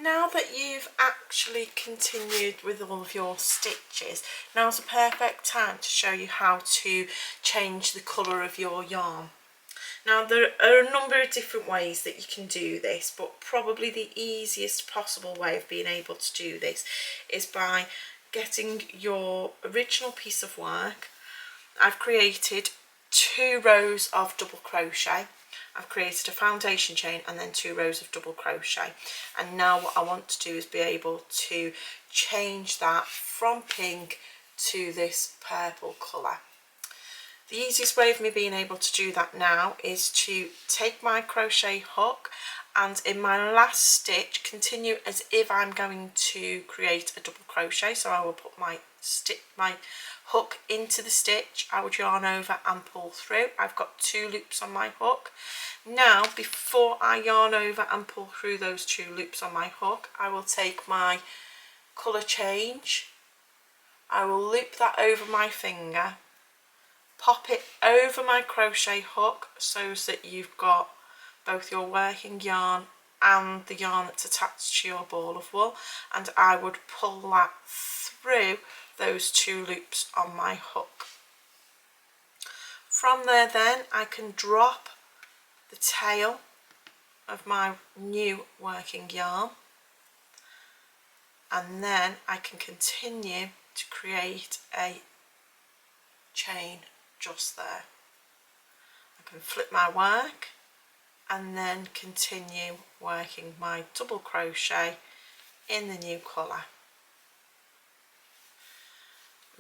now that you've actually continued with all of your stitches, now's a perfect time to show you how to change the colour of your yarn. Now there are a number of different ways that you can do this, but probably the easiest possible way of being able to do this is by getting your original piece of work. I've created 2 rows of double crochet. I've created a foundation chain and then 2 rows of double crochet, and now what I want to do is be able to change that from pink to this purple colour. The easiest way of me being able to do that now is to take my crochet hook and in my last stitch continue as if I'm going to create a double crochet. So I will put my hook into the stitch, I would yarn over and pull through. I've got 2 loops on my hook. Now before I yarn over and pull through those 2 loops on my hook, I will take my colour change, I will loop that over my finger, pop it over my crochet hook so that you've got both your working yarn and the yarn that's attached to your ball of wool, and I would pull that through those 2 loops on my hook. From there then I can drop the tail of my new working yarn, and then I can continue to create a chain just there. I can flip my work and then continue working my double crochet in the new colour.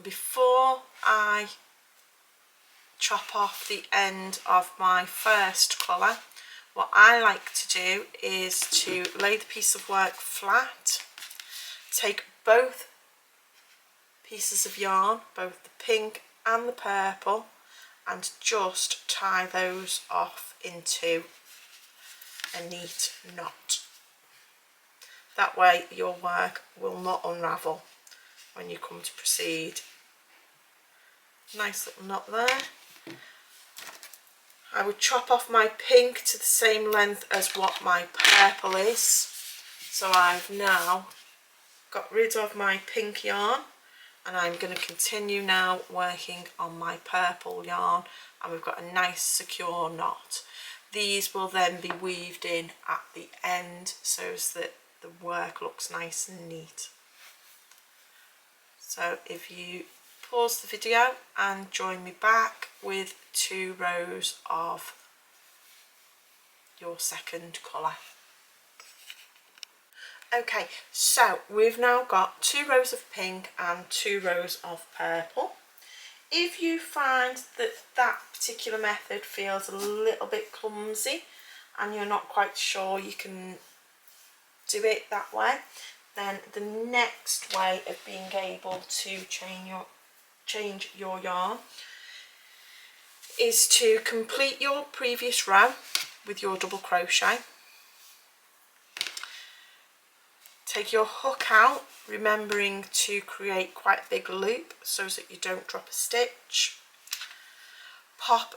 Before I chop off the end of my first colour, what I like to do is to lay the piece of work flat, take both pieces of yarn, both the pink and the purple, and just tie those off into a neat knot. That way your work will not unravel when you come to proceed. Nice little knot there. I would chop off my pink to the same length as what my purple is. So I've now got rid of my pink yarn and I'm going to continue now working on my purple yarn, and we've got a nice secure knot. These will then be weaved in at the end so that the work looks nice and neat. So if you pause the video and join me back with 2 rows of your second colour. Okay, so we've now got 2 rows of pink and 2 rows of purple. If you find that that particular method feels a little bit clumsy and you're not quite sure you can do it that way, then the next way of being able to change your yarn is to complete your previous row with your double crochet. Take your hook out, remembering to create quite a big loop so that you don't drop a stitch. Pop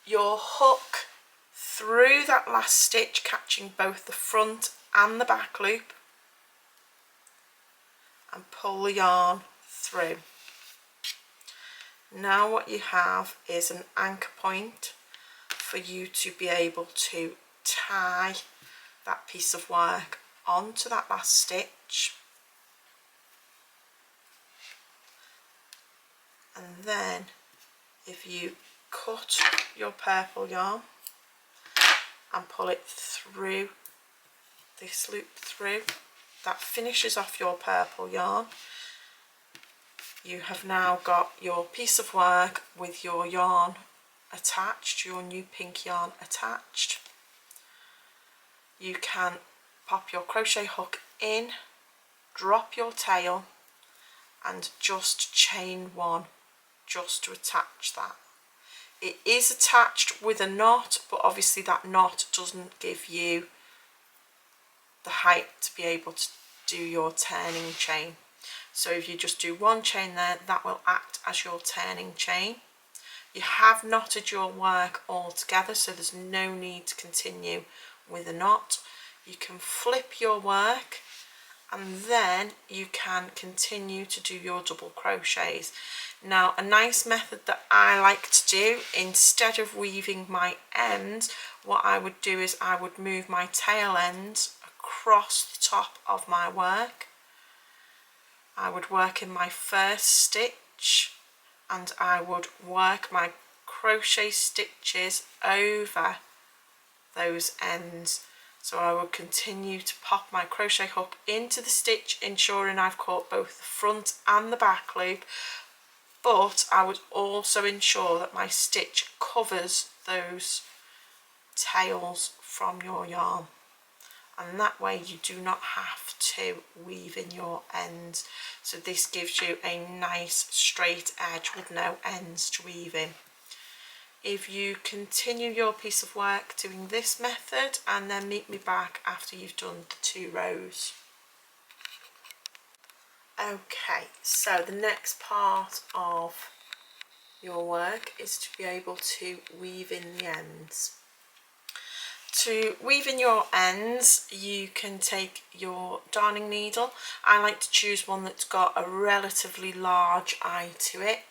your hook through that last stitch, catching both the front and the back loop, and pull the yarn through. Now what you have is an anchor point for you to be able to tie that piece of work onto that last stitch, and then if you cut your purple yarn and pull it through this loop through, that finishes off your purple yarn. You have now got your piece of work with your yarn attached, your new pink yarn attached. You can pop your crochet hook in, drop your tail and just chain 1 just to attach that. It is attached with a knot, but obviously that knot doesn't give you the height to be able to do your turning chain. So if you just do 1 chain there, that will act as your turning chain. You have knotted your work all together, so there's no need to continue with a knot. You can flip your work and then you can continue to do your double crochets. Now, a nice method that I like to do, instead of weaving my ends, what I would do is I would move my tail ends across the top of my work. I would work in my first stitch and I would work my crochet stitches over those ends. So I would continue to pop my crochet hook into the stitch, ensuring I've caught both the front and the back loop, but I would also ensure that my stitch covers those tails from your yarn, and that way you do not have to weave in your ends. So this gives you a nice straight edge with no ends to weave in. If you continue your piece of work doing this method, and then meet me back after you've done the 2 rows. Okay, so the next part of your work is to be able to weave in the ends. To weave in your ends, you can take your darning needle. I like to choose one that's got a relatively large eye to it,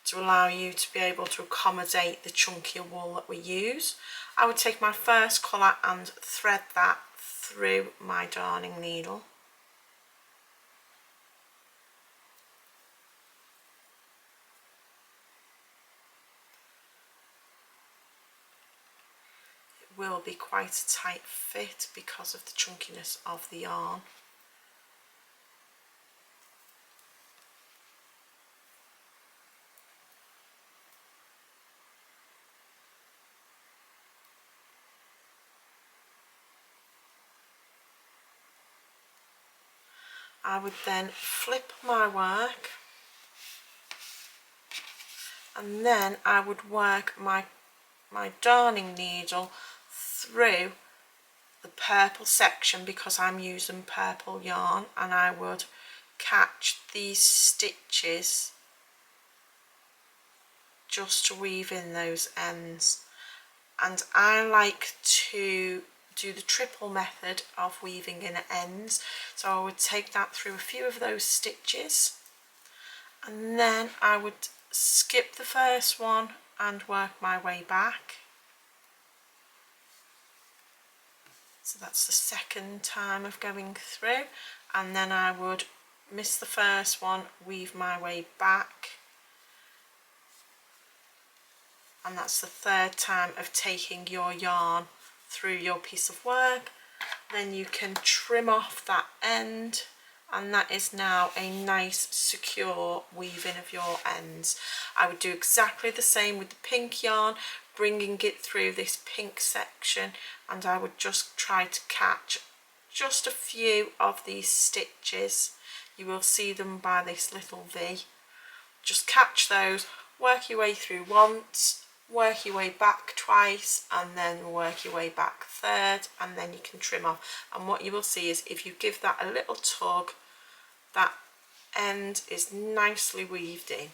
to allow you to be able to accommodate the chunkier wool that we use. I would take my first colour and thread that through my darning needle. It will be quite a tight fit because of the chunkiness of the yarn. I would then flip my work, and then I would work my darning needle through the purple section because I'm using purple yarn, and I would catch these stitches just to weave in those ends. And I like to do the triple method of weaving in ends, so I would take that through a few of those stitches, and then I would skip the first one and work my way back. So that's the second time of going through, and then I would miss the first one, weave my way back, and that's the third time of taking your yarn through your piece of work. Then you can trim off that end, and that is now a nice secure weaving of your ends. I would do exactly the same with the pink yarn, bringing it through this pink section, and I would just try to catch just a few of these stitches. You will see them by this little V. Just catch those, work your way through once, work your way back twice, and then work your way back third, and then you can trim off. And what you will see is if you give that a little tug, that end is nicely weaved in.